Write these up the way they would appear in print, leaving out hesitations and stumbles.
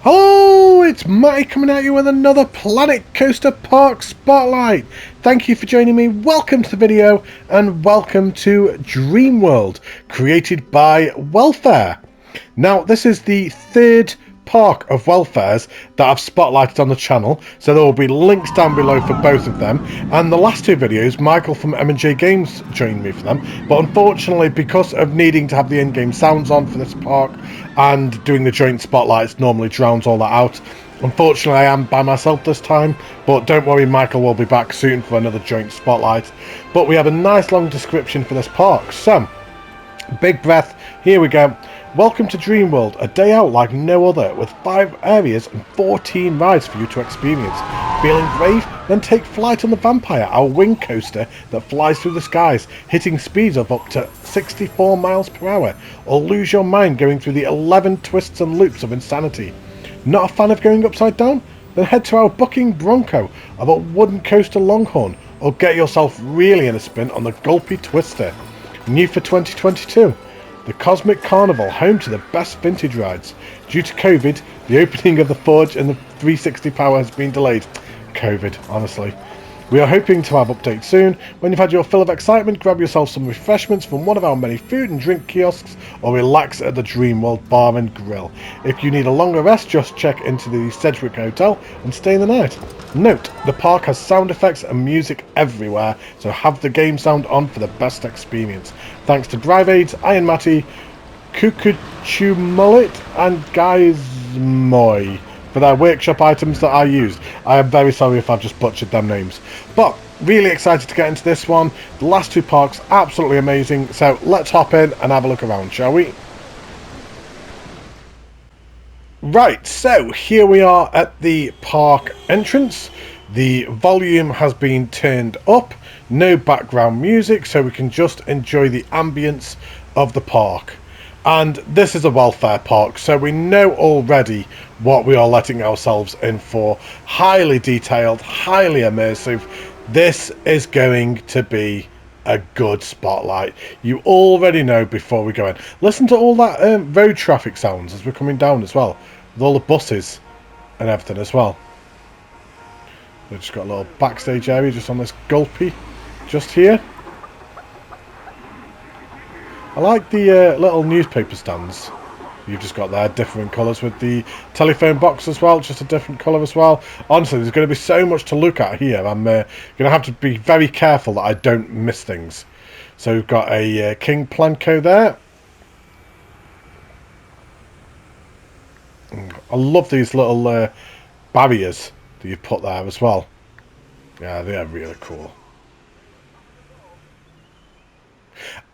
Hello, it's Matty coming at you with another Planet Coaster Park Spotlight. Thank you for joining me, welcome to the video, and welcome to Dream World, created by Welfare. Now, this is the third park of Welfare's that I've spotlighted on the channel, so there will be links down below for both of them. And the last two videos, Michael from M&J Games joined me for them, but unfortunately, because of needing to have the in-game sounds on for this park and doing the joint spotlights normally drowns all that out. Unfortunately, I am by myself this time, but don't worry, Michael will be back soon for another joint spotlight. But we have a nice long description for this park, so big breath, here we go. Welcome to Dream World, a day out like no other, with 5 areas and 14 rides for you to experience. Feeling brave? Then take flight on the Vampire, our wing coaster that flies through the skies, hitting speeds of up to 64 miles per hour, or lose your mind going through the 11 twists and loops of insanity. Not a fan of going upside down? Then head to our bucking Bronco of a wooden coaster Longhorn, or get yourself really in a spin on the Gulpy Twister. New for 2022. The Cosmic Carnival, home to the best vintage rides. Due to COVID, the opening of the Forge and the 360 Power has been delayed. COVID, honestly. We are hoping to have updates soon. When you've had your fill of excitement, grab yourself some refreshments from one of our many food and drink kiosks, or relax at the Dream World Bar and Grill. If you need a longer rest, just check into the Sedgwick Hotel and stay the night. Note, the park has sound effects and music everywhere, so have the game sound on for the best experience. Thanks to Brivades, Iron Matty, Cuckoo Mullet, and Guys Moy for their workshop items that I used. I am very sorry if I've just butchered them names. But really excited to get into this one. The last two parks, absolutely amazing. So let's hop in and have a look around, shall we? Right, so here we are at the park entrance. The volume has been turned up. No background music, so we can just enjoy the ambience of the park. And this is a Welfare park, so we know already what we are letting ourselves in for. Highly detailed, highly immersive. This is going to be a good spotlight. You already know before we go in. Listen to all that road traffic sounds as we're coming down as well, with all the buses and everything as well. We've just got a little backstage area just on this Gulpy, just here. I like the little newspaper stands you've just got there, different colours, with the telephone box as well, just a different colour as well. Honestly, there's going to be so much to look at here. I'm going to have to be very careful that I don't miss things. So we've got a King Planco there. I love these little barriers that you've put there as well. Yeah, they are really cool.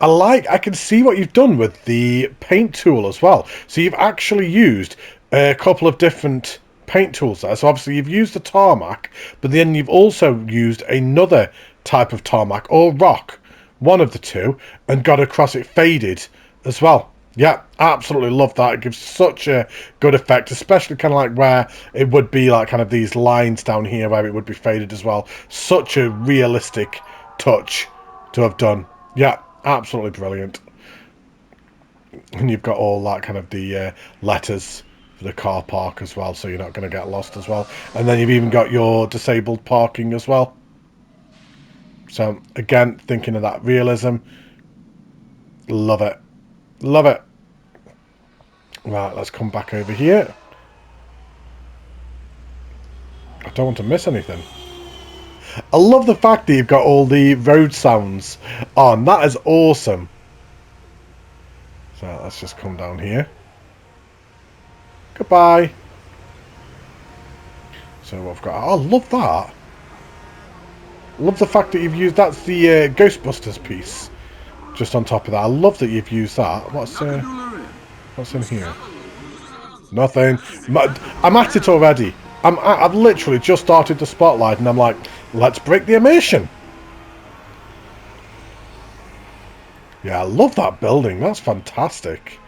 I can see what you've done with the paint tool as well. So you've actually used a couple of different paint tools there. So obviously you've used the tarmac, but then you've also used another type of tarmac or rock, one of the two, and got across it faded as well. Yeah, absolutely love that. It gives such a good effect, especially kind of like where it would be like kind of these lines down here where it would be faded as well. Such a realistic touch to have done. Yeah. Absolutely brilliant. And you've got all that kind of the letters for the car park as well, so you're not going to get lost as well. And then you've even got your disabled parking as well. So again, thinking of that realism. Love it. Love it. Right, let's come back over here. I don't want to miss anything. I love the fact that you've got all the road sounds on. That is awesome. So let's just come down here. Goodbye. So I've got... Oh, I love that. Love the fact that you've used... That's the Ghostbusters piece. Just on top of that. I love that you've used that. What's in here? Nothing. I'm at it already. I've literally just started the spotlight and I'm like, let's break the immersion. Yeah, I love that building. That's fantastic.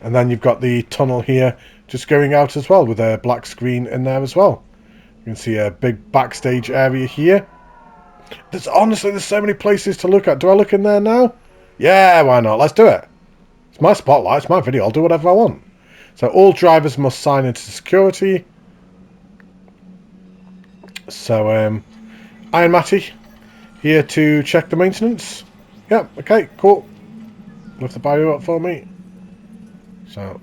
And then you've got the tunnel here just going out as well with a black screen in there as well. You can see a big backstage area here. There's so many places to look at. Do I look in there now? Yeah, why not? Let's do it. It's my spotlight. It's my video. I'll do whatever I want. So all drivers must sign into security. So I and Matty here to check the maintenance. Yeah, okay, cool. Lift the barrier up for me. So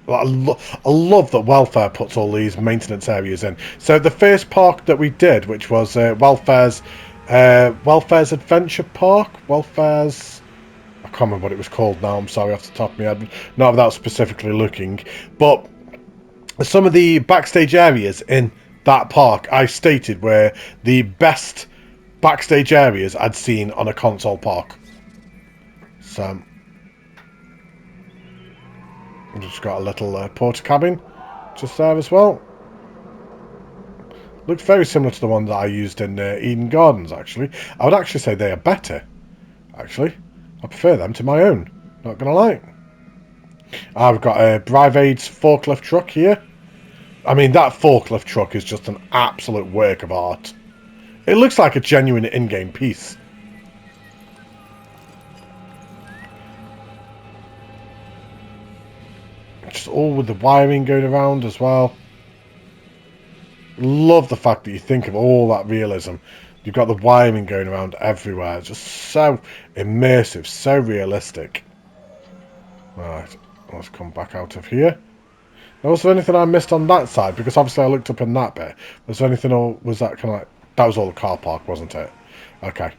I love that Welfare puts all these maintenance areas in. So the first park that we did, which was Welfare's Adventure Park, Welfare's, I can't remember what it was called now, I'm sorry, off the top of my head, not without specifically looking, but some of the backstage areas in that park I stated were the best backstage areas I'd seen on a console park. So we've just got a little porter cabin just there as well. Looks very similar to the one that I used in Eden Gardens, actually. I would actually say they are better, actually. I prefer them to my own, not going to lie. I've got a Brivade's forklift truck here. I mean, that forklift truck is just an absolute work of art. It looks like a genuine in-game piece. Just all with the wiring going around as well. Love the fact that you think of all that realism. You've got the wiring going around everywhere. Just so immersive, so realistic. Right, let's come back out of here. Now, was there anything I missed on that side? Because obviously I looked up in that bit. Was there anything, or was that kind of like... That was all the car park, wasn't it? Okay.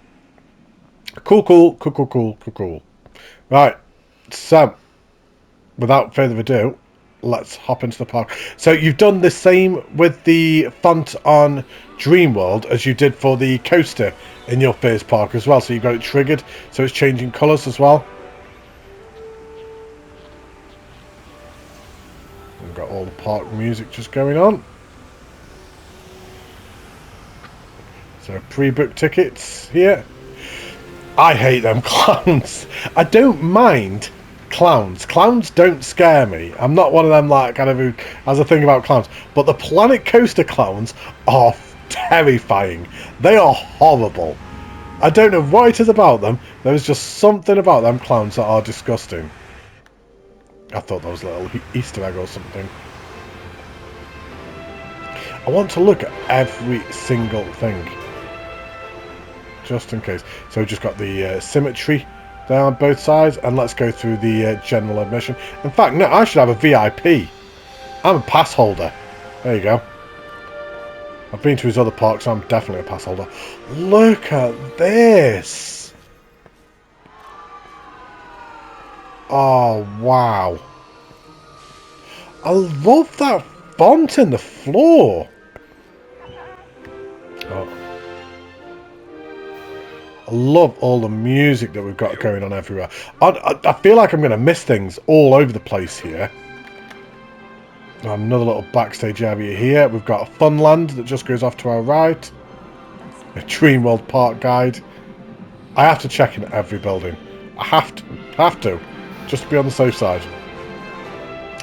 Cool. Right, so, without further ado, let's hop into the park. So you've done the same with the font on Dreamworld as you did for the coaster in your first park as well. So you've got it triggered, so it's changing colours as well. We've got all the park music just going on. So pre-book tickets here. I hate them clowns. I don't mind clowns. Clowns don't scare me. I'm not one of them like kind of who has a thing about clowns. But the Planet Coaster clowns are terrifying. They are horrible. I don't know what it is about them. There's just something about them clowns that are disgusting. I thought that was a little Easter egg or something. I want to look at every single thing, just in case. So we've just got the symmetry there on both sides, and let's go through the general admission. In fact, no, I should have a VIP. I'm a pass holder. There you go. I've been to his other parks, so I'm definitely a pass holder. Look at this. Oh, wow. I love that font in the floor. Oh. I love all the music that we've got going on everywhere. I feel like I'm going to miss things all over the place here. Another little backstage area here. We've got a Funland that just goes off to our right. A Dreamworld Park Guide. I have to check in every building. I have to. Just to be on the safe side.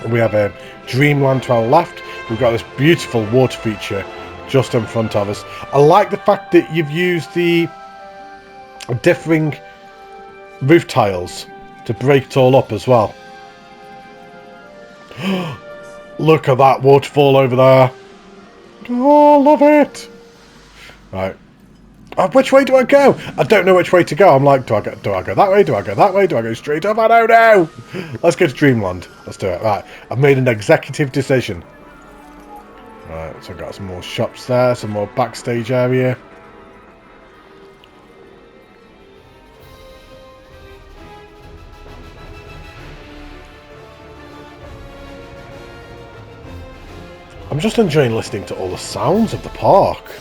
We have a Dreamland to our left. We've got this beautiful water feature just in front of us. I like the fact that you've used the differing roof tiles to break it all up as well. Look at that waterfall over there. Oh, love it. Right. Which way do I go? I don't know which way to go. I'm like, do I go that way? Do I go that way? Do I go straight up? I don't know. Let's go to Dreamland. Let's do it. Right. I've made an executive decision. Right. So I've got some more shops there. Some more backstage area. I'm just enjoying listening to all the sounds of the park.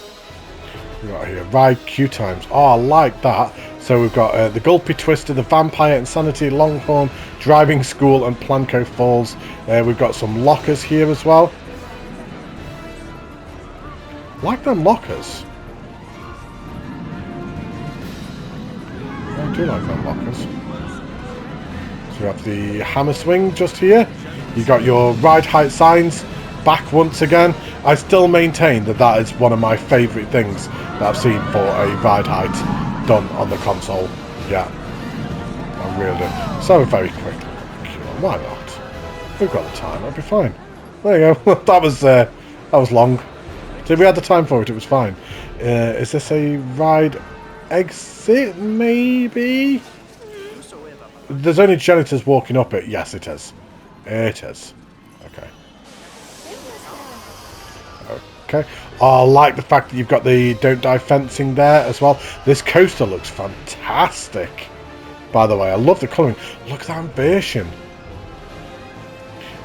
We've got here ride queue times. Oh, I like that. So we've got the Gulpy Twister, the Vampire Insanity, Longhorn, Driving School, and Planco Falls. We've got some lockers here as well. Like them lockers. I do like them lockers. So we have the Hammer Swing just here. You've got your ride height signs. Back once again. I still maintain that that is one of my favourite things that I've seen for a ride height done on the console. Yeah, I really do. So very quick. Why not? We've got the time. That'll be fine. There you go. that was long. So if we had the time for it, it was fine. Is this a ride exit? Maybe. There's only janitors walking up it. Yes, it is. It is. Okay. Okay. Oh, I like the fact that you've got the don't die fencing there as well. This coaster looks fantastic. By the way, I love the colouring. Look at that ambition.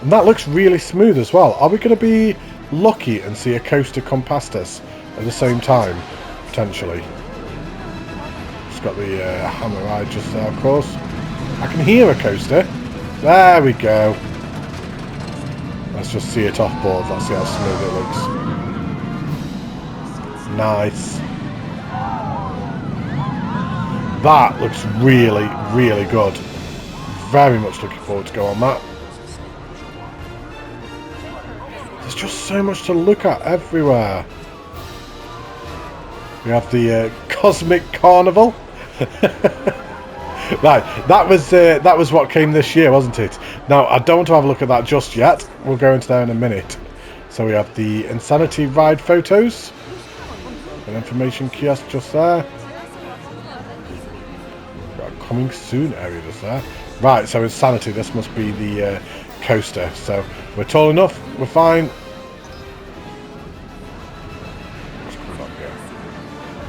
And that looks really smooth as well. Are we going to be lucky and see a coaster come past us at the same time? Potentially. Just got the hammer ride just there, of course. I can hear a coaster. There we go. Let's just see it off board. Let's see how smooth it looks. Nice. That looks really, really good. Very much looking forward to go on that. There's just so much to look at everywhere. We have the Cosmic Carnival. Right, that was what came this year, wasn't it? Now, I don't want to have a look at that just yet. We'll go into there in a minute. So we have the Insanity ride photos. An information kiosk just there. Got a coming soon area just there. Right, so Insanity, this must be the coaster. So we're tall enough, we're fine. Let's come up here.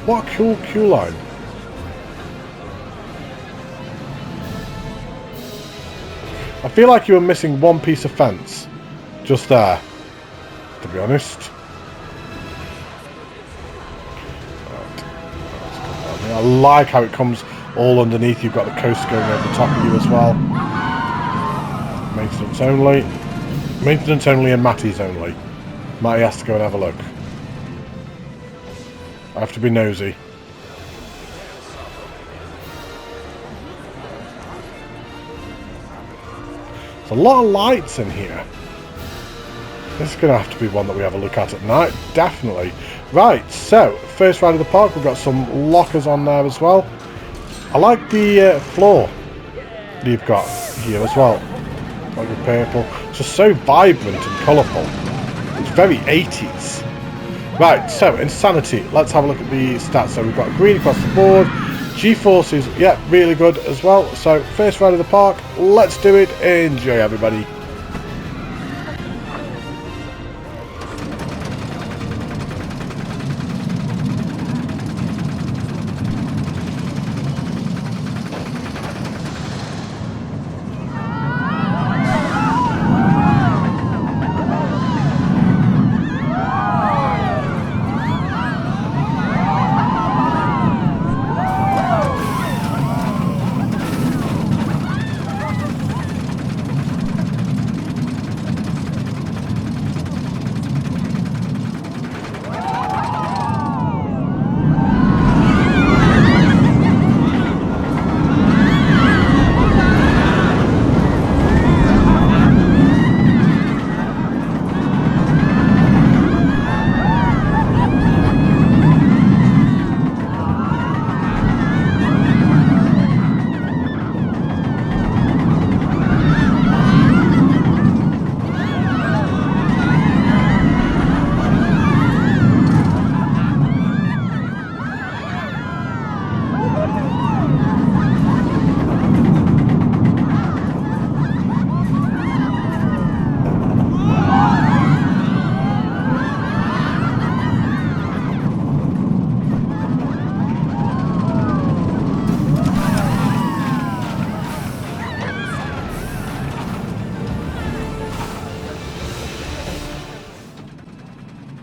What a cool queue line. I feel like you were missing one piece of fence. Just there. To be honest. I like how it comes all underneath. You've got the coaster going over the top of you as well. Maintenance only. Maintenance only and Matty's only. Matty has to go and have a look. I have to be nosy. There's a lot of lights in here. This is going to have to be one that we have a look at night. Definitely. Right, so, first ride of the park, we've got some lockers on there as well. I like the floor that you've got here as well. Like the purple. It's just so vibrant and colourful. It's very 80s. Right, so, Insanity. Let's have a look at the stats. So, we've got green across the board. G-Forces, yeah, really good as well. So, first ride of the park. Let's do it. Enjoy, everybody.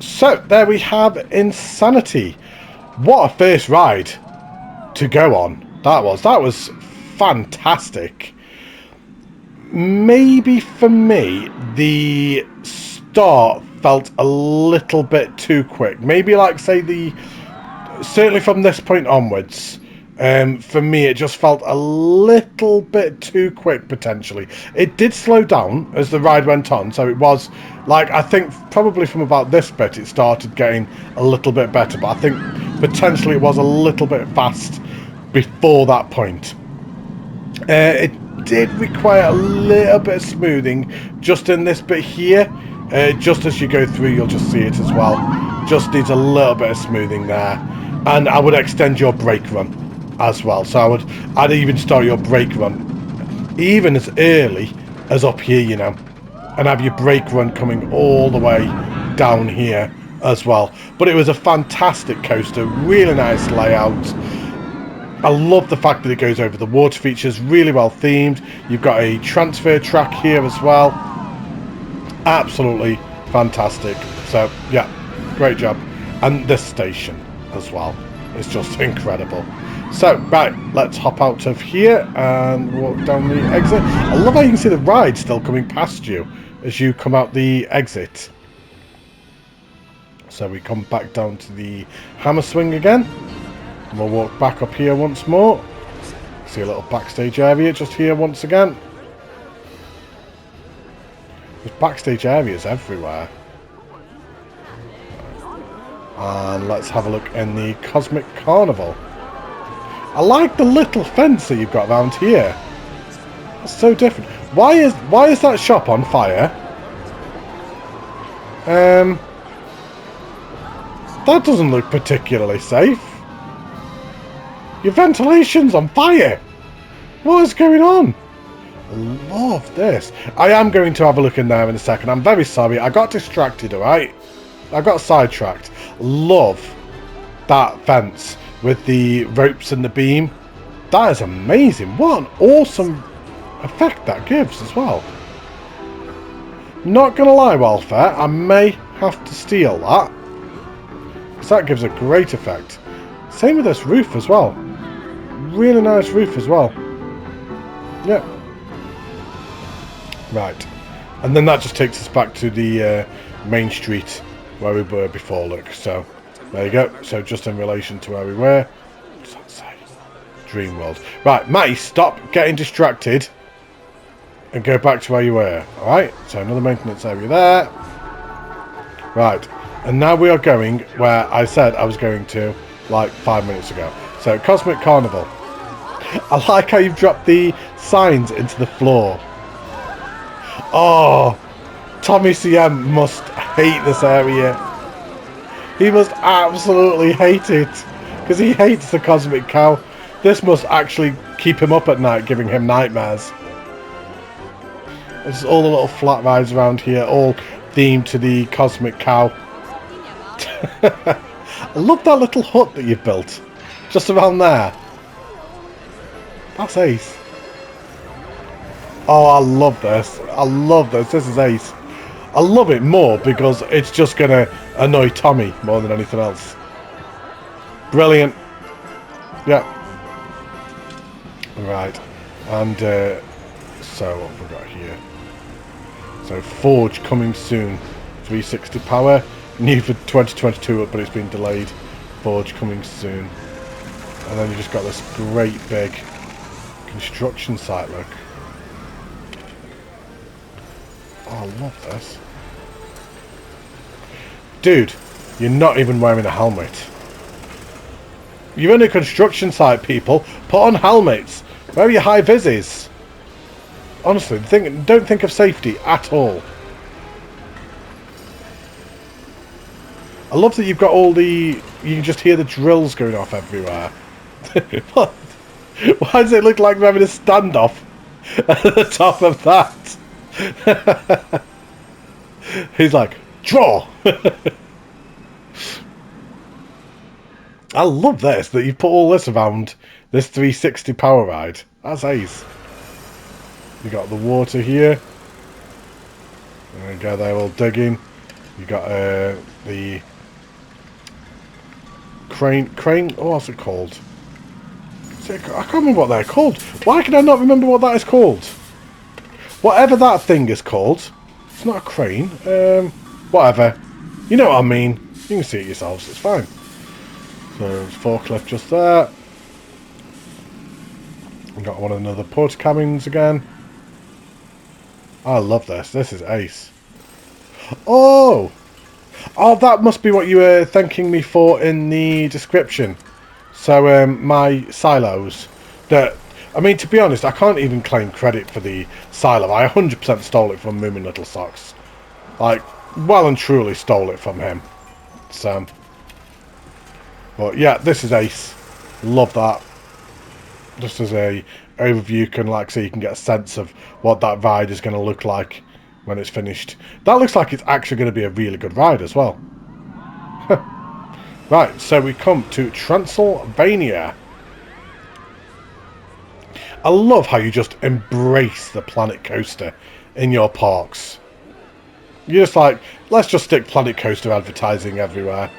So, there we have Insanity. What a first ride to go on. That was fantastic. Maybe for me, the start felt a little bit too quick. Maybe like, say, certainly from this point onwards, for me, it just felt a little bit too quick, potentially. It did slow down as the ride went on, so it was, like, I think probably from about this bit, it started getting a little bit better, but I think potentially it was a little bit fast before that point. did require a little bit of smoothing just in this bit here. Just as you go through, you'll just see it as well. Just needs a little bit of smoothing there. And I would extend your brake run as well. So I'd even start your brake run even as early as up here, you know, and have your brake run coming all the way down here as well. But it was a fantastic coaster, really nice layout. I love the fact that it goes over the water features, really well themed. You've got a transfer track here as well. Absolutely fantastic. So yeah, great job. And this station as well, it's just incredible. So right, let's hop out of here and walk down the exit. I love how you can see the ride still coming past you as you come out the exit. So we come back down to the hammer swing again. And we'll walk back up here once more. See a little backstage area just here once again. There's backstage areas everywhere. And let's have a look in the Cosmic Carnival. I like the little fence that you've got around here. That's so different. Why is that shop on fire? That doesn't look particularly safe. Your ventilation's on fire. What is going on? I love this. I am going to have a look in there in a second. I'm very sorry. I got distracted, alright? I got sidetracked. Love that fence with the ropes and the beam. That is amazing. What an awesome effect that gives as well. Not going to lie, Welfare. I may have to steal that. Because that gives a great effect. Same with this roof as well. Really nice roof as well. Yeah. Right. And then that just takes us back to the main street where we were before, look. So, there you go. So, just in relation to where we were. What does that say? Dream World. Right, Matty, stop getting distracted. And go back to where you were. Alright? So, another maintenance area there. Right. And now we are going where I said I was going to, like, 5 minutes ago. So, Cosmic Carnival. I like how you've dropped the signs into the floor. Oh, Tommy CM must hate this area. He must absolutely hate it. Because he hates the Cosmic Cow. This must actually keep him up at night, giving him nightmares. There's all the little flat rides around here, all themed to the Cosmic Cow. I love that little hut that you've built. Just around there. That's ace. Oh, I love this. I love this. This is ace. I love it more because it's just going to annoy Tommy more than anything else. Brilliant. Yeah. Right. And so what have we got here? So Forge coming soon. 360 power. New for 2022, but it's been delayed. Forge coming soon. And then you just got this great big construction site, look. Oh, I love this. Dude, you're not even wearing a helmet. You're in a construction site, people. Put on helmets. Wear your high vises. Honestly, don't think of safety at all. I love that you've got all the... You can just hear the drills going off everywhere. What? Why does it look like we're having a standoff at the top of that? He's like, draw! I love this, that you've put all this around this 360 power ride. That's ace. You got the water here. There we go, they're all digging. You got the crane, oh, what's it called? I can't remember what they're called. Why can I not remember what that is called? Whatever that thing is called. It's not a crane. Whatever. You know what I mean. You can see it yourselves. It's fine. So, forklift just there. We've got one of another porta cabins again. I love this. This is ace. Oh! Oh, that must be what you were thanking me for in the description. So, my silos. That I mean, to be honest, I can't even claim credit for the silo. I 100% stole it from Moomin Little Socks. Like, well and truly stole it from him. So, but yeah, this is ace. Love that. Just as a overview, can like so you can get a sense of what that ride is going to look like when it's finished. That looks like it's actually going to be a really good ride as well. Right, so we come to Transylvania. I love how you just embrace the Planet Coaster in your parks. You're just like, let's just stick Planet Coaster advertising everywhere.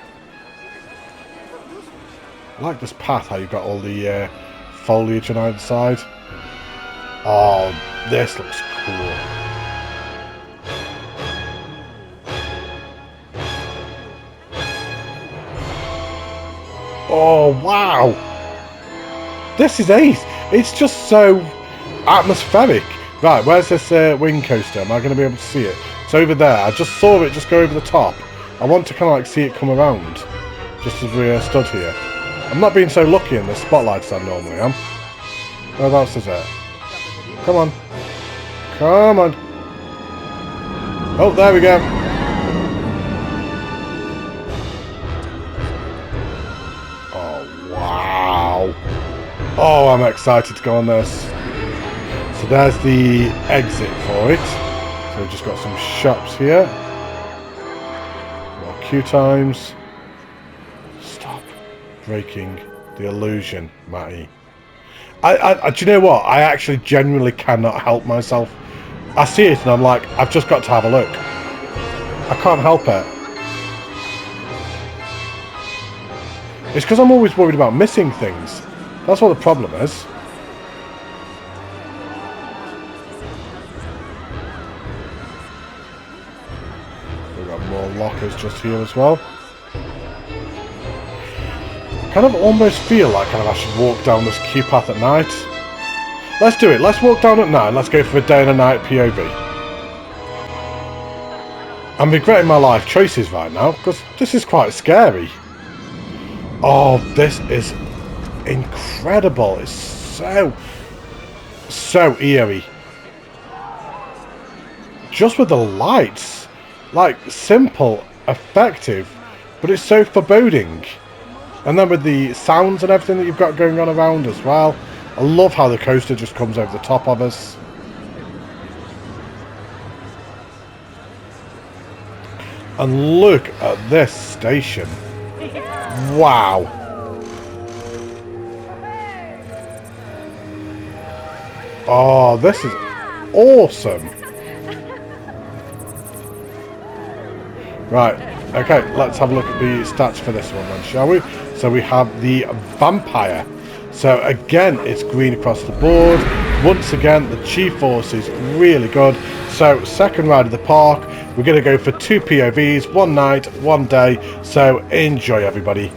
I like this path, how you've got all the foliage on either side. Oh, this looks cool. Oh, wow. This is ace. It's just so atmospheric. Right, where's this wing coaster? Am I going to be able to see it? It's over there. I just saw it just go over the top. I want to kind of like see it come around. Just as we stood here. I'm not being so lucky in the spotlights as I normally am. Whereabouts is it? Come on. Come on. Oh, there we go. Oh, wow. Oh, I'm excited to go on this. So there's the exit for it. So we've just got some shops here. More queue times. Stop breaking the illusion, Matty. Do you know what? I actually genuinely cannot help myself. I see it and I'm like, I've just got to have a look. I can't help it. It's because I'm always worried about missing things. That's what the problem is. We've got more lockers just here as well. Kind of almost feel like I should walk down this queue path at night. Let's do it. Let's walk down at night. Let's go for a day and a night POV. I'm regretting my life choices right now because this is quite scary. Oh, this is incredible. It's so eerie. Just with the lights. Like, simple, effective, but it's so foreboding. And then with the sounds and everything that you've got going on around as well. I love how the coaster just comes over the top of us. And look at this station. Wow. Oh, this is awesome. Right, okay, let's have a look at the stats for this one then, shall we? So we have the Vampire. So again, it's green across the board. Once again, the G-Force is really good. So second ride of the park, we're going to go for 2 POVs, 1 night, 1 day. So enjoy, everybody.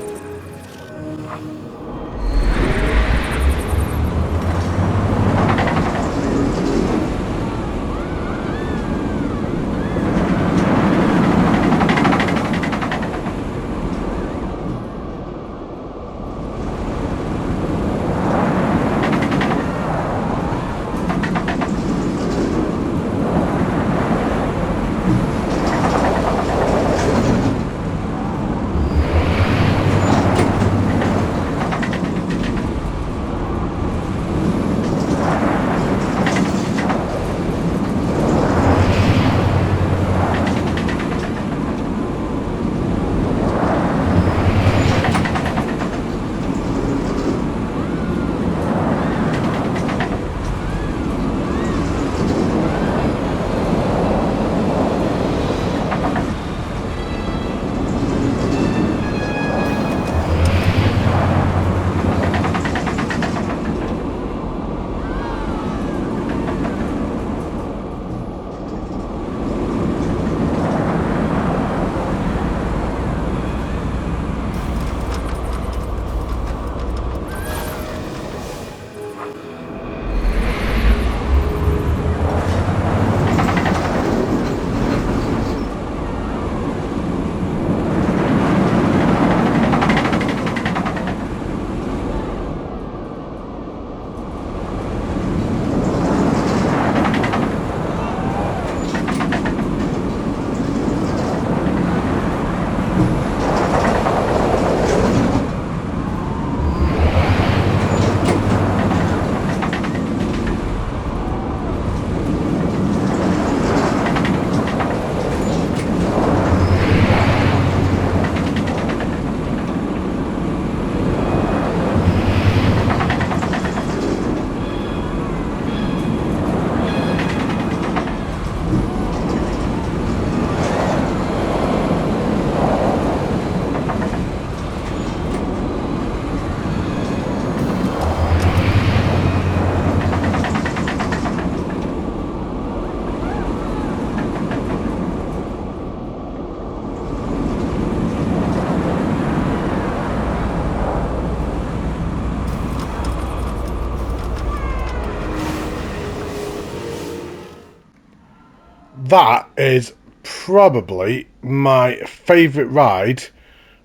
that is probably my favourite ride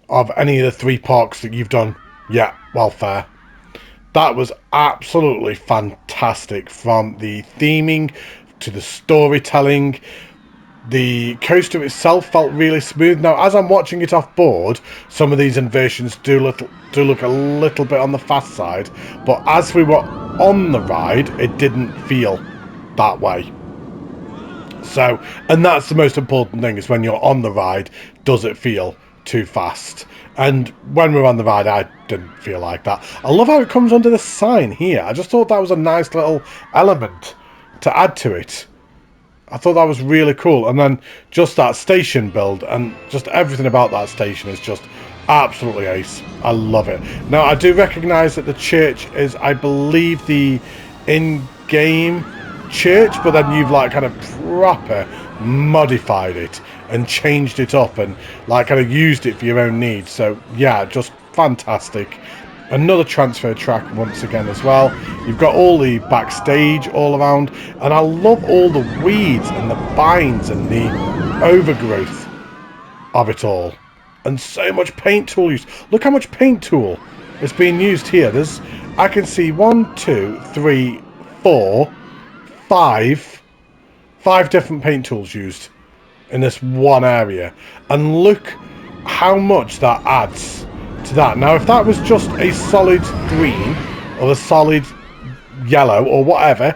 of any of the 3 parks that you've done. Yeah, well, fair. That was absolutely fantastic, from the theming to the storytelling. The coaster itself felt really smooth. Now, as I'm watching it off board, some of these inversions do look a little bit on the fast side, but as we were on the ride, it didn't feel that way. So, and that's the most important thing, is when you're on the ride, does it feel too fast? And when we were on the ride, I didn't feel like that. I love how it comes under the sign here. I just thought that was a nice little element to add to it. I thought that was really cool. And then just that station build and just everything about that station is just absolutely ace. I love it. Now, I do recognise that the church is, I believe, the in-game church, but then you've like kind of proper modified it and changed it up and like kind of used it for your own needs. So yeah, just fantastic. Another transfer track once again as well. You've got all the backstage all around, and I love all the weeds and the vines and the overgrowth of it all, and so much paint tool use. Look how much paint tool is being used here. There's, I can see 1, 2, 3, 4, 5 different paint tools used in this one area, and look how much that adds to that. Now, if that was just a solid green or a solid yellow or whatever,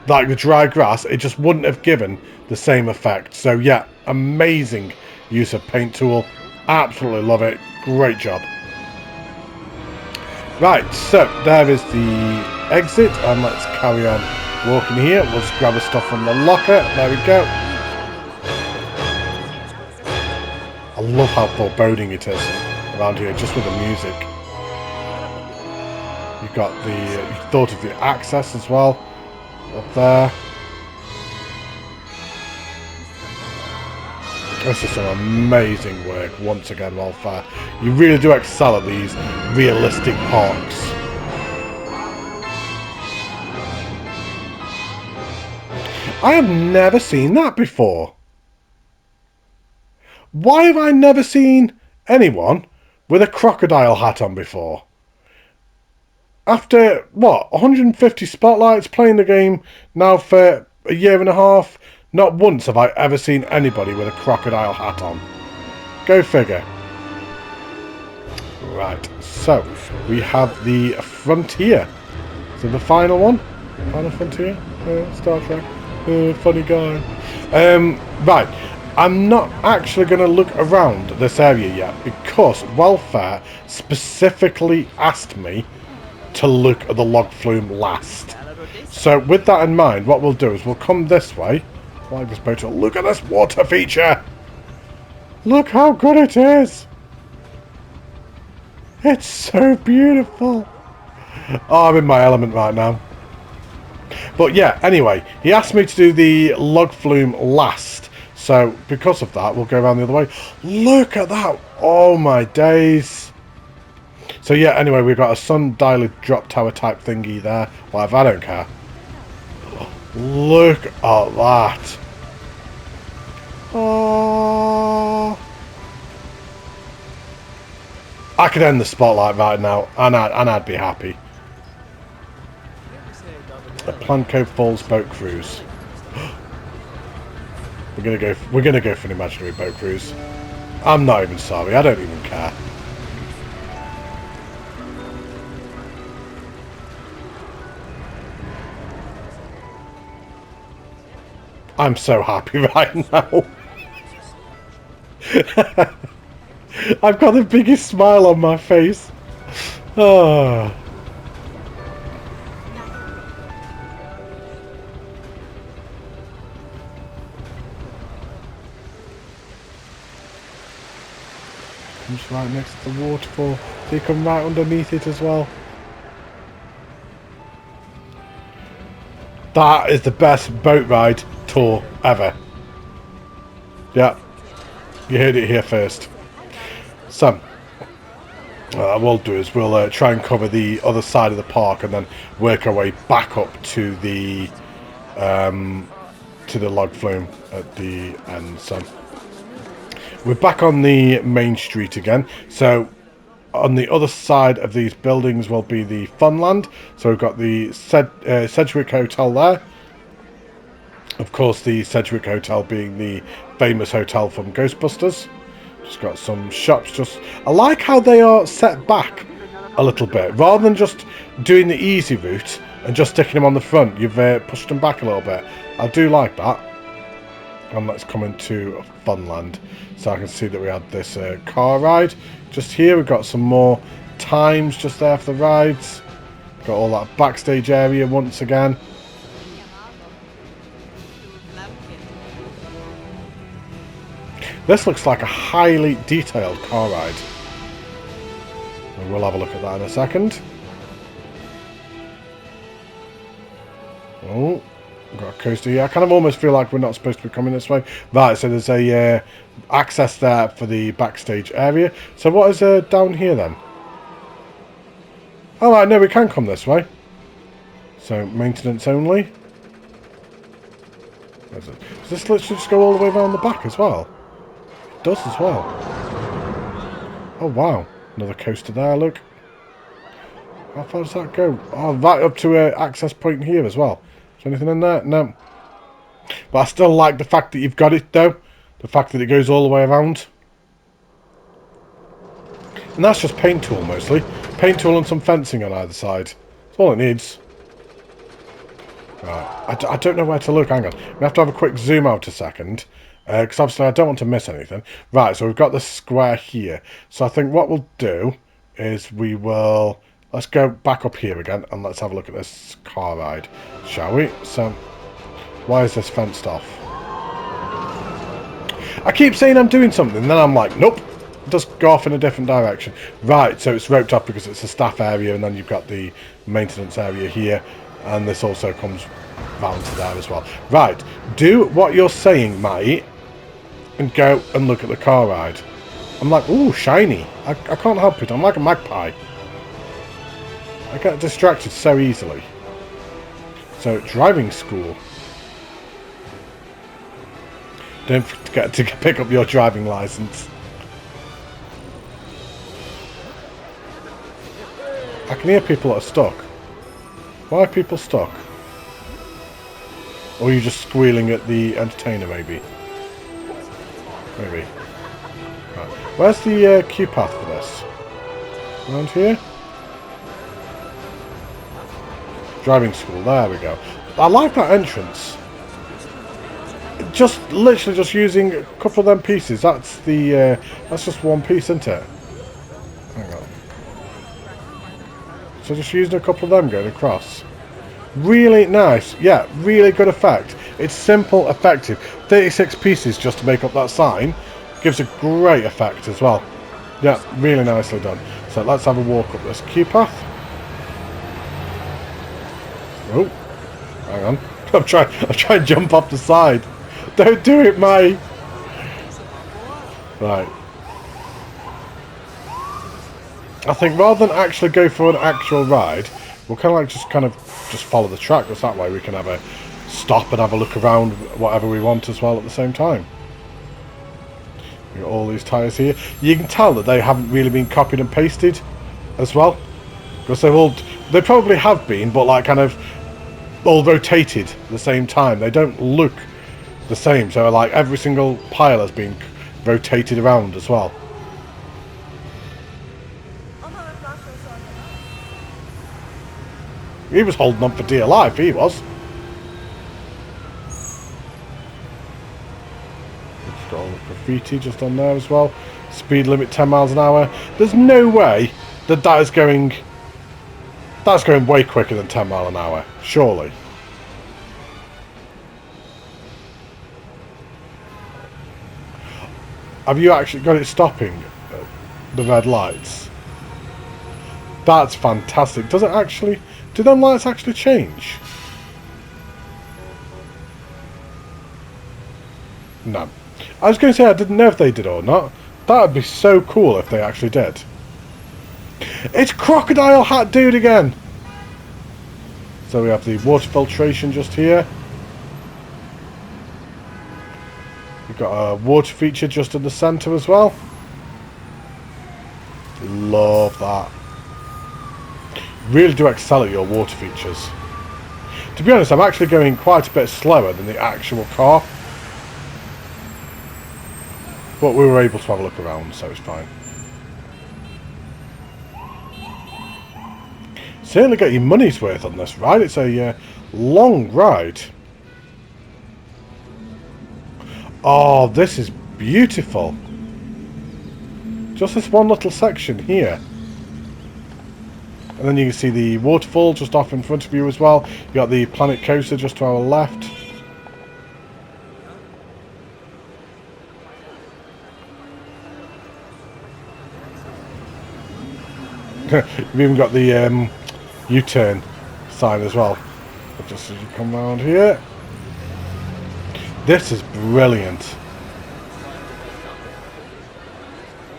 like the dry grass, it just wouldn't have given the same effect. So yeah, amazing use of paint tool. Absolutely love it. Great job. Right, so there is the exit, and let's carry on walking here. We'll just grab the stuff from the locker. There we go. I love how foreboding it is around here, just with the music. You've got the, you thought of the access as well, up there. This is some amazing work, once again, Wildfire. You really do excel at these realistic parks. I have never seen that before. Why have I never seen anyone with a crocodile hat on before? After, what, 150 spotlights, playing the game now for a year and a half, not once have I ever seen anybody with a crocodile hat on. Go figure. Right, so we have the Frontier. So the final one? Final Frontier? Star Trek? Funny guy. Right. I'm not actually going to look around this area yet, because Welfare specifically asked me to look at the log flume last. So with that in mind, what we'll do is we'll come this way. Like this boat. Look at this water feature! Look how good it is! It's so beautiful! Oh, I'm in my element right now. But yeah, anyway, he asked me to do the log flume last. So, because of that, we'll go around the other way. Look at that! Oh my days! So yeah, anyway, we've got a sun-dialed drop tower type thingy there. Whatever, I don't care. Look at that! Oh! I could end the spotlight right now, and I'd be happy. A Planco Falls boat cruise. We're gonna go for an imaginary boat cruise. I'm not even sorry. I don't even care. I'm so happy right now. I've got the biggest smile on my face. Oh. Comes right next to the waterfall, so you come right underneath it as well. That is the best boat ride tour ever. Yeah, you heard it here first. So, what we'll do is we'll try and cover the other side of the park and then work our way back up to the to the log flume at the end. So we're back on the main street again. So on the other side of these buildings will be the Funland. So we've got the Sedgwick Hotel there. Of course, the Sedgwick Hotel being the famous hotel from Ghostbusters. Just got some shops. I like how they are set back a little bit. Rather than just doing the easy route and just sticking them on the front, you've pushed them back a little bit. I do like that. And let's come into Funland. So I can see that we had this car ride. Just here, we've got some more times just there for the rides. Got all that backstage area once again. This looks like a highly detailed car ride. And we'll have a look at that in a second. Oh, we've got a coaster here. I kind of almost feel like we're not supposed to be coming this way. Right, so there's a access there for the backstage area. So what is down here then? Oh, right, no, we can come this way. So, maintenance only. Does this literally just go all the way around the back as well? It does as well. Oh, wow. Another coaster there, look. How far does that go? Oh, right up to an access point here as well. Is there anything in there? No. But I still like the fact that you've got it, though. The fact that it goes all the way around. And that's just paint tool, mostly. Paint tool and some fencing on either side. That's all it needs. Right. I don't know where to look. Hang on. We have to have a quick zoom out a second. Because obviously I don't want to miss anything. Right, so we've got the square here. So I think what we'll do is we will... Let's go back up here again and let's have a look at this car ride, shall we? So, why is this fenced off? I keep saying I'm doing something, then I'm like, nope. Just go off in a different direction. Right, so it's roped off because it's a staff area and then you've got the maintenance area here. And this also comes round to there as well. Right, do what you're saying, Matty, and go and look at the car ride. I'm like, ooh, shiny. I can't help it. I'm like a magpie. I get distracted so easily. So, driving school. Don't forget to pick up your driving license. I can hear people that are stuck. Why are people stuck? Or are you just squealing at the entertainer, maybe? Maybe. Right. Where's the queue path for this? Around here? Driving school, there we go. I like that entrance. Just literally just using a couple of them pieces. That's the that's just one piece, isn't it? Hang on. So just using a couple of them going across. Really nice. Yeah, really good effect. It's simple, effective. 36 pieces just to make up that sign. Gives a great effect as well. Yeah, really nicely done. So let's have a walk up this queue path. Oh, hang on. I'm trying to jump off the side. Don't do it, mate. Right. I think rather than actually go for an actual ride, we'll kind of just follow the track. Because that way we can have a stop and have a look around whatever we want as well at the same time. We've got all these tyres here. You can tell that they haven't really been copied and pasted as well. Because they probably have been, but like kind of all rotated at the same time. They don't look the same. So like every single pile has been rotated around as well. He was holding on for dear life, he was. It's got all the graffiti just on there as well. Speed limit 10 miles an hour. There's no way that is going... That's going way quicker than 10 miles an hour, surely. Have you actually got it stopping the red lights? That's fantastic. Does it actually... Do them lights actually change? No. I was going to say I didn't know if they did or not. That would be so cool if they actually did. It's Crocodile Hat Dude again! So we have the water filtration just here. You've got a water feature just in the centre as well. Love that. Really do excel at your water features. To be honest, I'm actually going quite a bit slower than the actual car. But we were able to have a look around, so it's fine. Certainly get your money's worth on this ride. It's a long ride. Oh, this is beautiful. Just this one little section here. And then you can see the waterfall just off in front of you as well. You got the Planet Coaster just to our left. You've even got the U-turn sign as well. But just as you come around here. This is brilliant.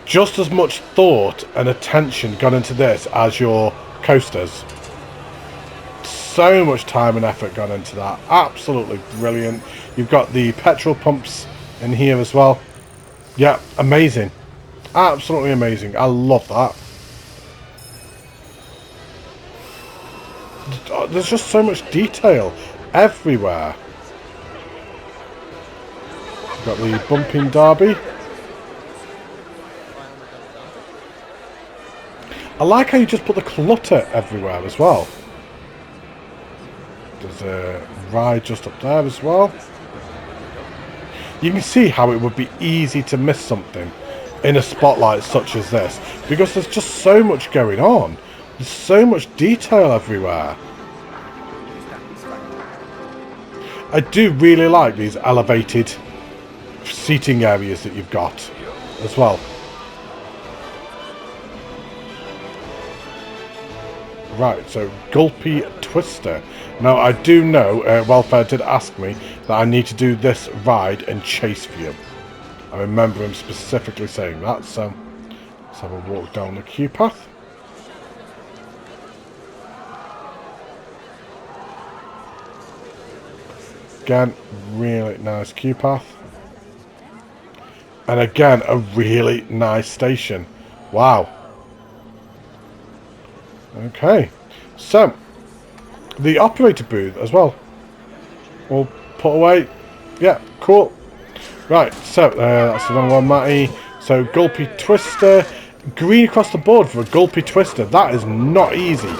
Just as much thought and attention gone into this as your coasters. So much time and effort gone into that. Absolutely brilliant. You've got the petrol pumps in here as well. Yeah, amazing. Absolutely amazing. I love that. There's just so much detail everywhere. You've got the bumping derby. I like how you just put the clutter everywhere as well. There's a ride just up there as well. You can see how it would be easy to miss something in a spotlight such as this, because there's just so much going on. There's so much detail everywhere. I do really like these elevated seating areas that you've got as well. Right, so Gulpy Twister. Now I do know, Welfare did ask me that I need to do this ride in chase view. I remember him specifically saying that, so let's have a walk down the queue path. Again, really nice queue path. And again, a really nice station. Wow. Okay, so the operator booth as well. All put away. Yeah, cool. Right, so that's the wrong one, Matty. So Gulpy Twister, green across the board for a Gulpy Twister. That is not easy.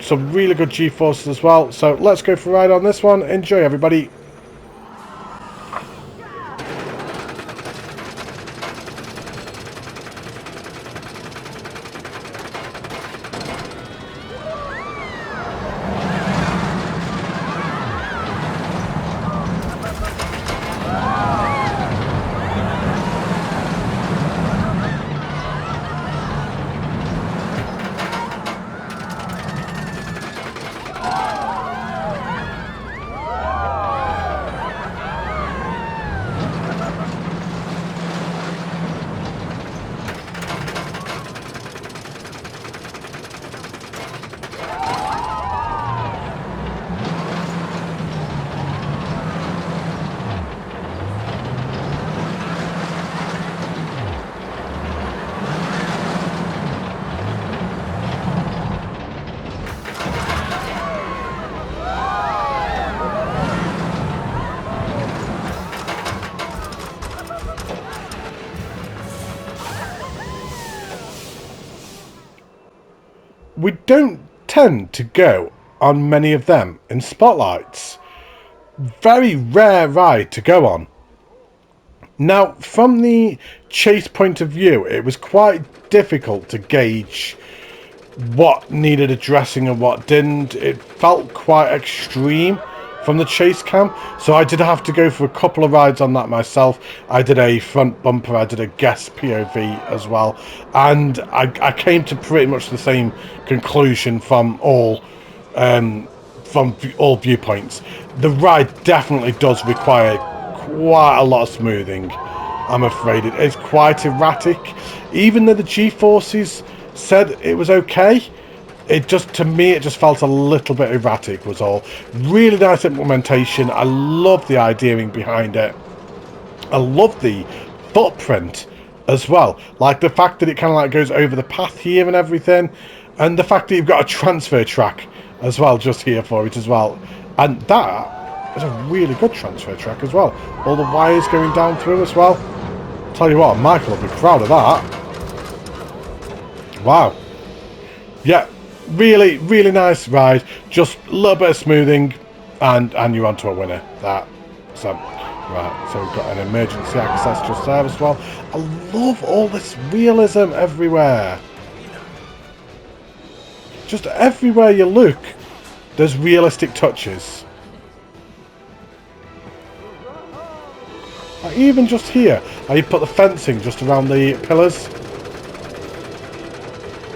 Some really good G-forces as well. So let's go for a ride on this one. Enjoy, everybody. We don't tend to go on many of them in spotlights. Very rare ride to go on. Now, from the chase point of view, it was quite difficult to gauge what needed addressing and what didn't. It felt quite extreme from the chase cam, so I did have to go for a couple of rides on that myself. I did a front bumper, I did a guest POV as well, and I came to pretty much the same conclusion from all viewpoints. The ride definitely does require quite a lot of smoothing. I'm afraid it is quite erratic. Even though the G-forces said it was okay, it just, to me, it just felt a little bit erratic was all. Really nice implementation. I love the ideaing behind it. I love the footprint as well. Like the fact that it kind of like goes over the path here and everything. And the fact that you've got a transfer track as well just here for it as well. And that is a really good transfer track as well. All the wires going down through as well. Tell you what, Michael will be proud of that. Wow. Yeah, really, really nice ride. Just a little bit of smoothing and you're onto a winner. So we've got an emergency access just there as well. I love all this realism everywhere. Just everywhere you look, there's realistic touches. Like even just here, how you put the fencing just around the pillars.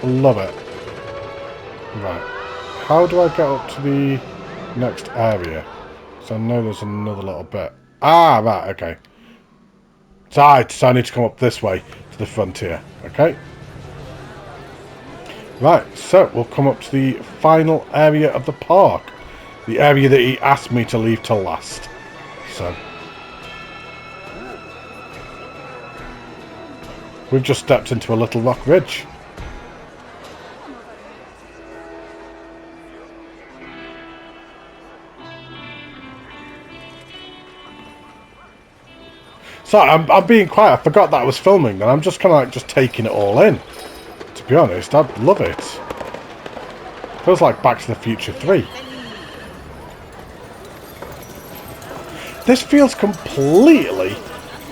I love it. Right, how do I get up to the next area? So I know there's another little bit. Ah, right, okay. So I need to come up this way to the frontier, okay? Right, so we'll come up to the final area of the park. The area that he asked me to leave till last. So we've just stepped into a little rock ridge. So I'm being quiet. I forgot that I was filming, and I'm just kind of like just taking it all in. To be honest, I'd love it. Feels like Back to the Future 3. This feels completely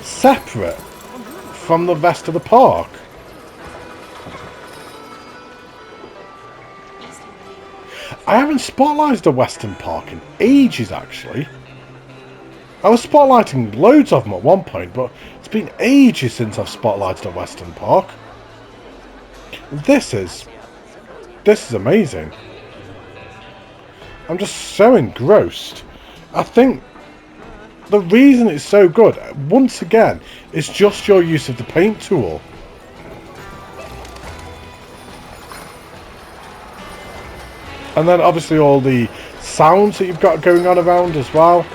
separate from the rest of the park. I haven't spotlighted a Western park in ages, actually. I was spotlighting loads of them at one point, but it's been ages since I've spotlighted a Western park. This is amazing. I'm just so engrossed. I think the reason it's so good, once again, is just your use of the paint tool. And then obviously all the sounds that you've got going on around as well.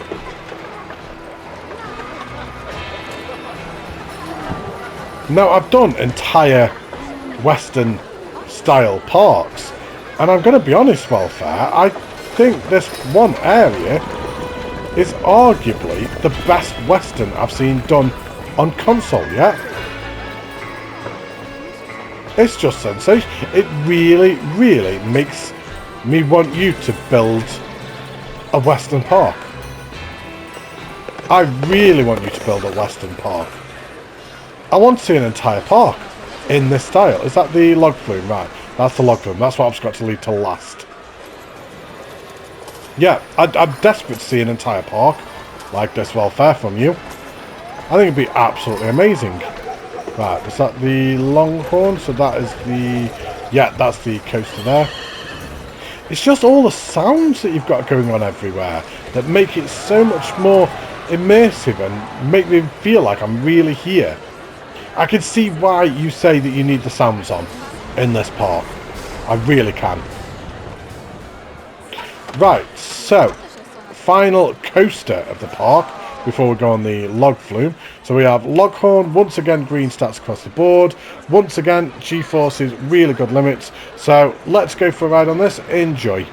Now, I've done entire Western style parks, and I'm going to be honest, Welfare, I think this one area is arguably the best Western I've seen done on console yet. It's just sensational. It really, really makes me want you to build a Western park. I really want you to build a Western park. I want to see an entire park in this style. Is that the log flume? Right, that's the log flume. That's what I've just got to leave till last. Yeah, I'm desperate to see an entire park like this, Welfare, from you. I think it'd be absolutely amazing. Right, is that the Longhorn? So that is the... Yeah, that's the coaster there. It's just all the sounds that you've got going on everywhere that make it so much more immersive and make me feel like I'm really here. I can see why you say that you need the sounds on in this park. I really can. Right, so final coaster of the park before we go on the log flume. So we have Loghorn, once again green stats across the board. Once again, G-forces, really good limits. So let's go for a ride on this. Enjoy.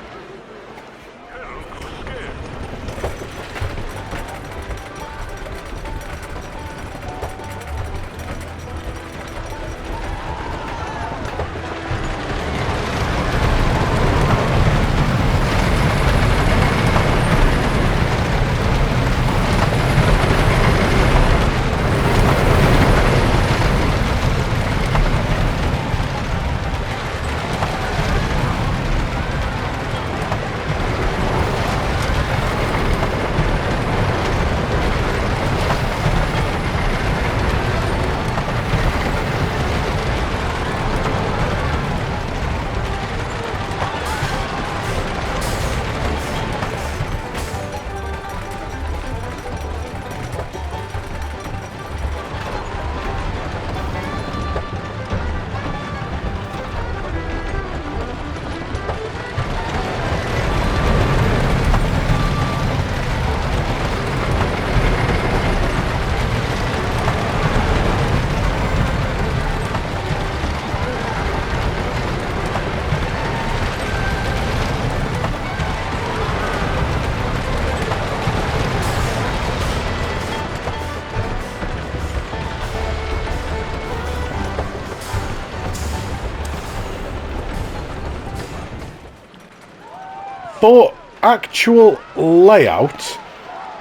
for actual layout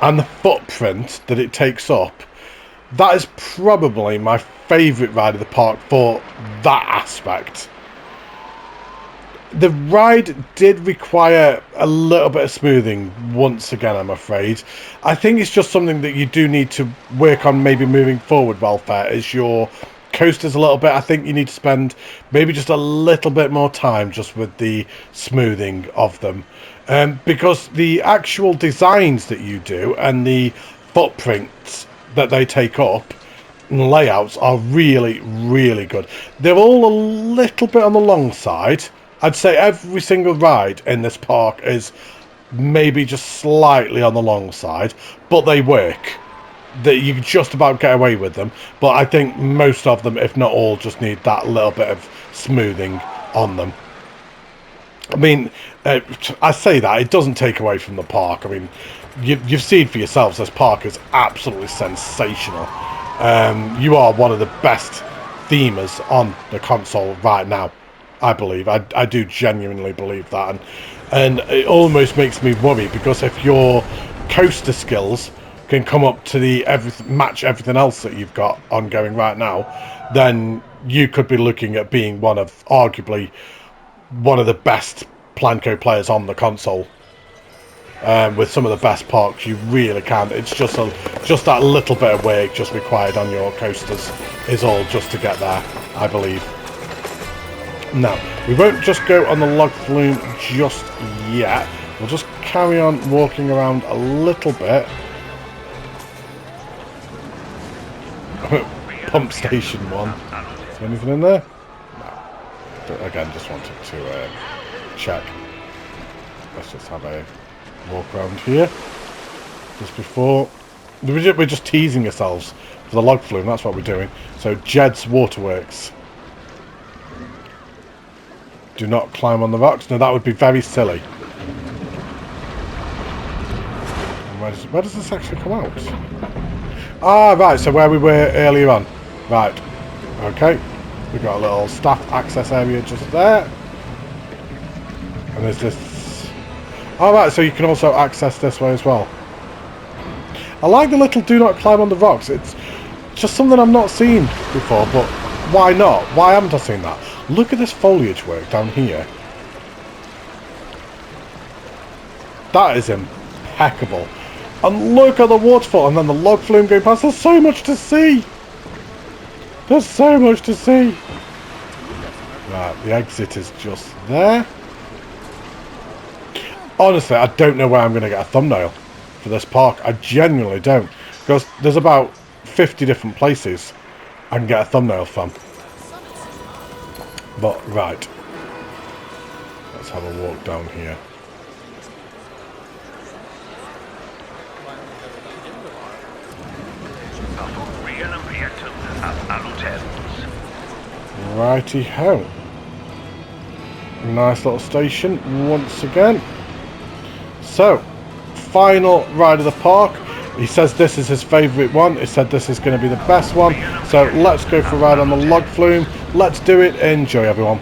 and the footprint that it takes up, that is probably my favourite ride of the park for that aspect. The ride did require a little bit of smoothing once again, I'm afraid. I think it's just something that you do need to work on, maybe moving forward, Welfare, is your coasters a little bit. I think you need to spend maybe just a little bit more time just with the smoothing of them. Because the actual designs that you do and the footprints that they take up and layouts are really, really good. They're all a little bit on the long side. I'd say every single ride in this park is maybe just slightly on the long side, but they work. That you can just about get away with them, but I think most of them, if not all, just need that little bit of smoothing on them. I mean, I say that, it doesn't take away from the park. I mean, you've seen for yourselves, this park is absolutely sensational. You are one of the best themers on the console right now, I believe. I do genuinely believe that, and it almost makes me worry, because if your coaster skills can come up to the match everything else that you've got ongoing right now, then you could be looking at being arguably one of the best Planco players on the console. With some of the best parks, you really can. It's just that little bit of work just required on your coasters is all just to get there, I believe. Now, we won't just go on the log flume just yet. We'll just carry on walking around a little bit. Pump station 1. Is there anything in there? No. Again, just wanted to check. Let's just have a walk around here. Just before... We're just teasing ourselves for the log flume, that's what we're doing. So, Jed's Waterworks. Do not climb on the rocks. No, that would be very silly. And where does this actually come out? Ah, right, so where we were earlier on. Right, okay. We've got a little staff access area just there. And there's this... Oh, right, so you can also access this way as well. I like the little do not climb on the rocks. It's just something I've not seen before, but why not? Why haven't I seen that? Look at this foliage work down here. That is impeccable. And look at the waterfall, and then the log flume going past. There's so much to see. There's so much to see. Right, the exit is just there. Honestly, I don't know where I'm going to get a thumbnail for this park. I genuinely don't. Because there's about 50 different places I can get a thumbnail from. But, right. Let's have a walk down here. Righty-ho. Nice little station once again. So, final ride of the park. He says this is his favourite one. He said this is going to be the best one. So let's go for a ride on the log flume. Let's do it. Enjoy, everyone.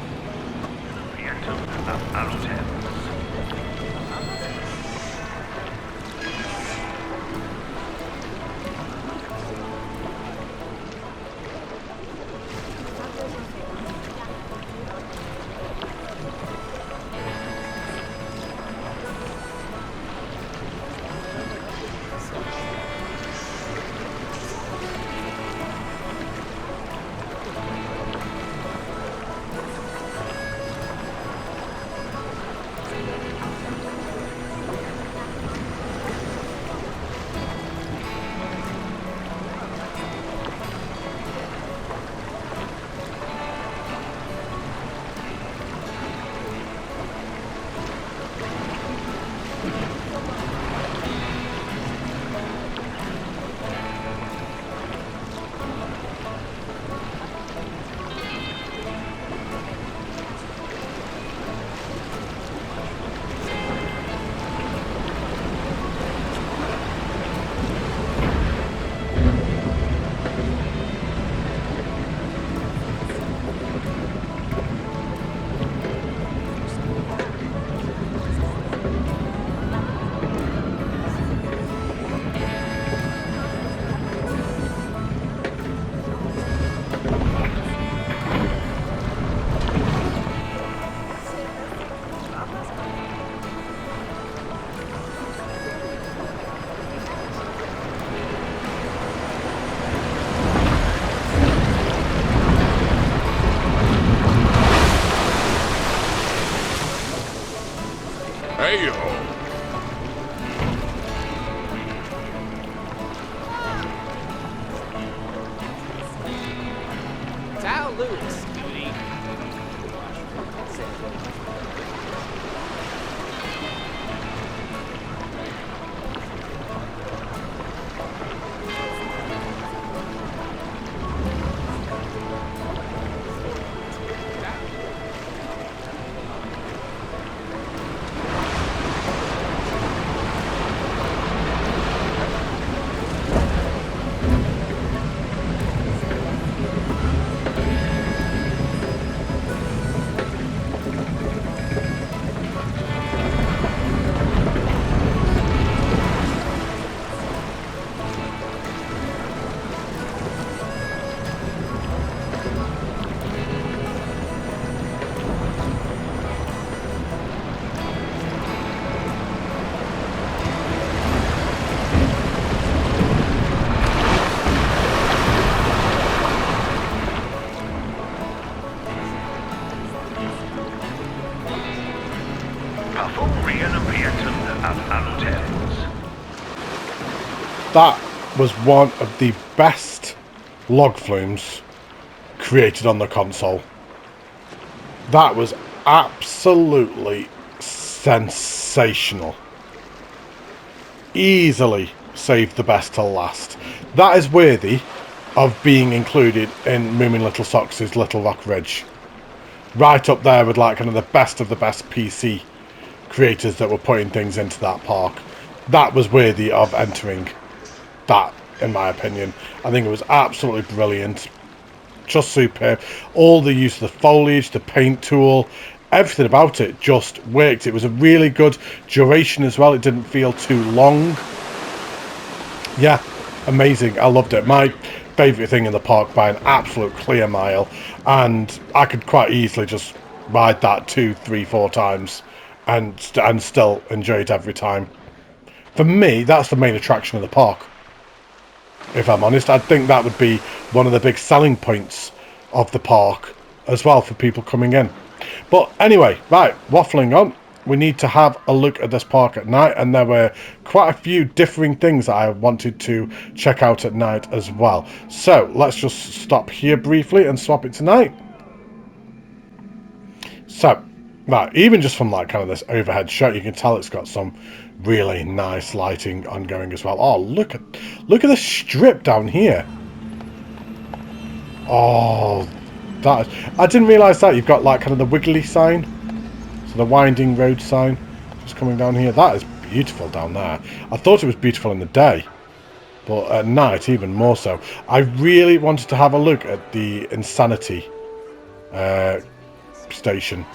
hey-ho. Tao Lewis, cutie. That was one of the best log flumes created on the console. That was absolutely sensational. Easily saved the best till last. That is worthy of being included in Moomin Little Socks' Little Rock Ridge. Right up there with like kind of the best PC creators that were putting things into that park. That was worthy of entering that, in my opinion. I think it was absolutely brilliant. Just superb. All the use of the foliage, the paint tool, everything about it just worked. It was a really good duration as well. It didn't feel too long. Yeah, amazing. I loved it. My favourite thing in the park by an absolute clear mile. And I could quite easily just ride that 2, 3, 4 times and still enjoy it every time. For me, that's the main attraction of the park. If I'm honest, I think that would be one of the big selling points of the park as well for people coming in. But anyway, right, waffling on. We need to have a look at this park at night, and there were quite a few differing things that I wanted to check out at night as well. So let's just stop here briefly and swap it to night. So, right, even just from like kind of this overhead shot, you can tell it's got some really nice lighting ongoing as well. Oh, look at the strip down here. Oh, that I didn't realise that. You've got like kind of the wiggly sign, so the winding road sign just coming down here. That is beautiful down there. I thought it was beautiful in the day, but at night even more so. I really wanted to have a look at the Insanity station.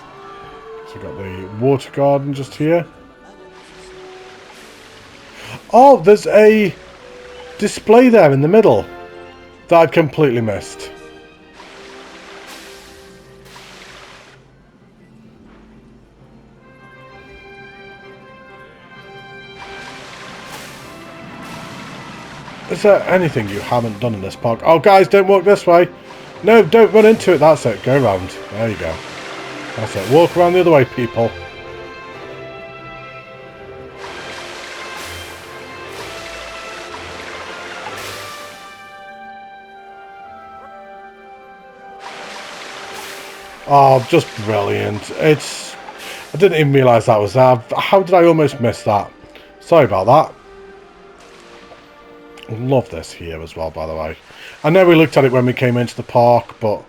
So we've got the water garden just here. Oh, there's a display there in the middle that I'd completely missed. Is there anything you haven't done in this park? Oh, guys, don't walk this way. No, don't run into it. That's it. Go around. There you go. That's it. Walk around the other way, people. Oh, just brilliant. I didn't even realise that was there. How did I almost miss that? Sorry about that. Love this here as well, by the way. I know we looked at it when we came into the park, but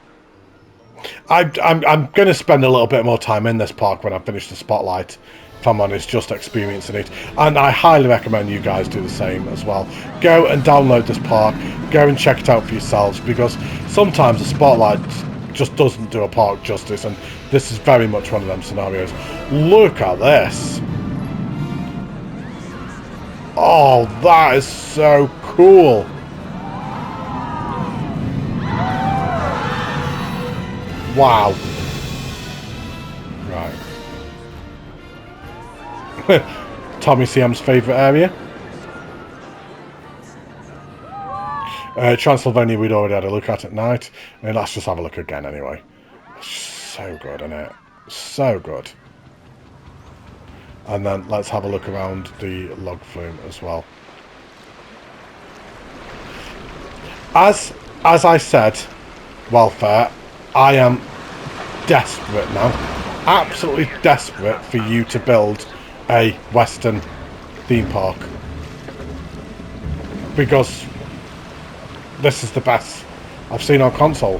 I'm going to spend a little bit more time in this park when I finish the Spotlight, if I'm honest, just experiencing it. And I highly recommend you guys do the same as well. Go and download this park. Go and check it out for yourselves, because sometimes the Spotlight just doesn't do a park justice, and this is very much one of them scenarios. Look at this. Oh, that is so cool. Wow. Right. Tommy CM's favourite area. Transylvania we'd already had a look at night. And let's just have a look again anyway. So good, isn't it? So good. and then let's have a look around the log flume as well. As I said, Welfare, I am desperate now, absolutely desperate for you to build a Western theme park, because this is the best I've seen on console,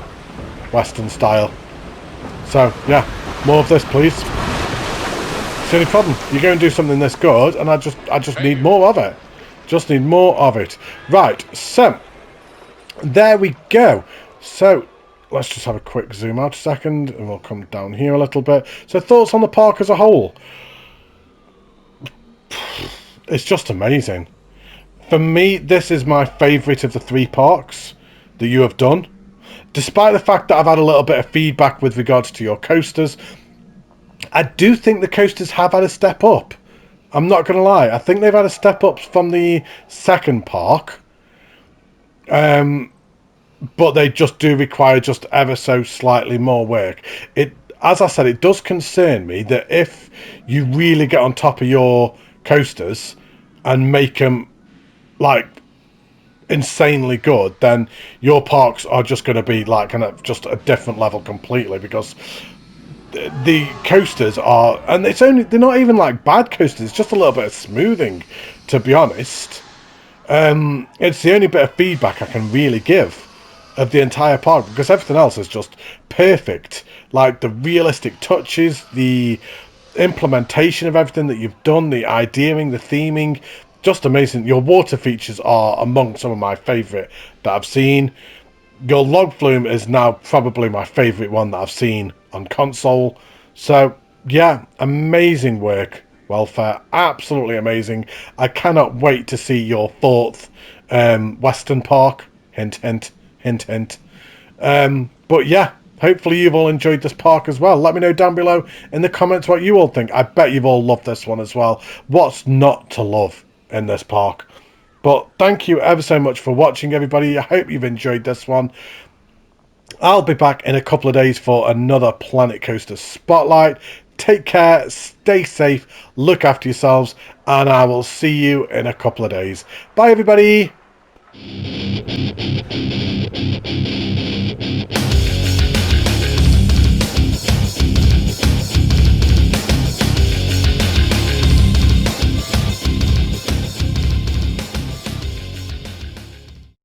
Western style. So yeah, more of this, please. It's the only problem. You go and do something this good, and I just need more of it. Just need more of it. Right, so there we go. So let's just have a quick zoom out a second, and we'll come down here a little bit. So thoughts on the park as a whole? It's just amazing. For me, this is my favourite of the 3 parks that you have done. Despite the fact that I've had a little bit of feedback with regards to your coasters, I do think the coasters have had a step up. I'm not going to lie. I think they've had a step up from the second park. But they just do require just ever so slightly more work. As I said, it does concern me that if you really get on top of your coasters and make them like insanely good, then your parks are just going to be like kind of just a different level completely, because the coasters are, and they're not even like bad coasters, it's just a little bit of smoothing, to be honest. It's the only bit of feedback I can really give of the entire park, because everything else is just perfect. Like the realistic touches, the implementation of everything that you've done, the ideaing, the theming, just amazing. Your water features are among some of my favourite that I've seen. Your log flume is now probably my favourite one that I've seen on console. So yeah, amazing work, Welfare, absolutely amazing. I cannot wait to see your 4th Western park. Hint, hint, hint, hint. But yeah, hopefully you've all enjoyed this park as well. Let me know down below in the comments what you all think. I bet you've all loved this one as well. What's not to love in this park? But thank you ever so much for watching, everybody. I hope you've enjoyed this one. I'll be back in a couple of days for another Planet Coaster Spotlight. Take care, stay safe, look after yourselves, and I will see you in a couple of days. Bye, everybody.